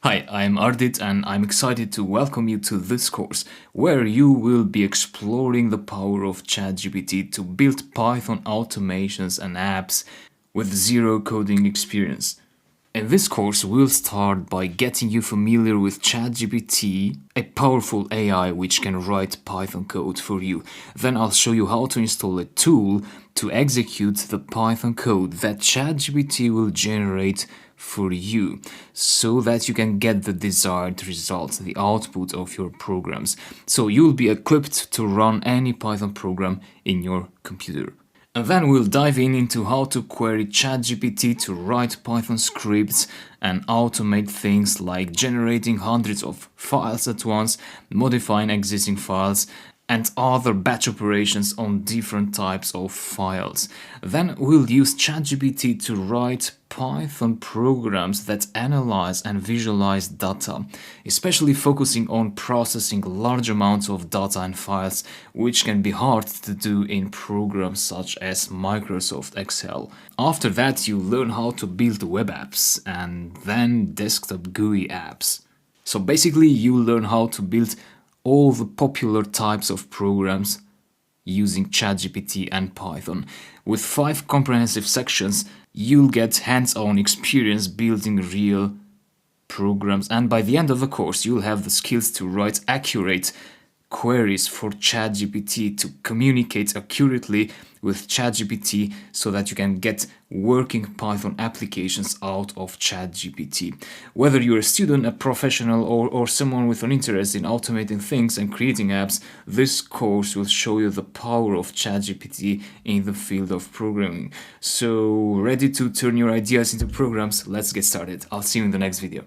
Hi, I'm Ardit and I'm excited to welcome you to this course where you will be exploring the power of ChatGPT to build Python automations and apps with zero coding experience. In this course, we'll start by getting you familiar with ChatGPT, a powerful AI which can write Python code for you. Then I'll show you how to install a tool to execute the Python code that ChatGPT will generate for you so that you can get the desired results, the output of your programs. So you'll be equipped to run any Python program in your computer. And then we'll dive into how to query ChatGPT to write Python scripts and automate things like generating hundreds of files at once, modifying existing files, and other batch operations on different types of files. Then we'll use ChatGPT to write Python programs that analyze and visualize data, especially focusing on processing large amounts of data and files, which can be hard to do in programs such as Microsoft Excel. After that, you learn how to build web apps and then desktop GUI apps. So basically, you learn how to build all the popular types of programs using ChatGPT and Python. With 5 comprehensive sections, you'll get hands-on experience building real programs, and by the end of the course, you'll have the skills to write accurate queries for ChatGPT to communicate accurately with ChatGPT so that you can get working Python applications out of ChatGPT. Whether you're a student, a professional, or someone with an interest in automating things and creating apps, this course will show you the power of ChatGPT in the field of programming. So, ready to turn your ideas into programs? Let's get started. I'll see you in the next video.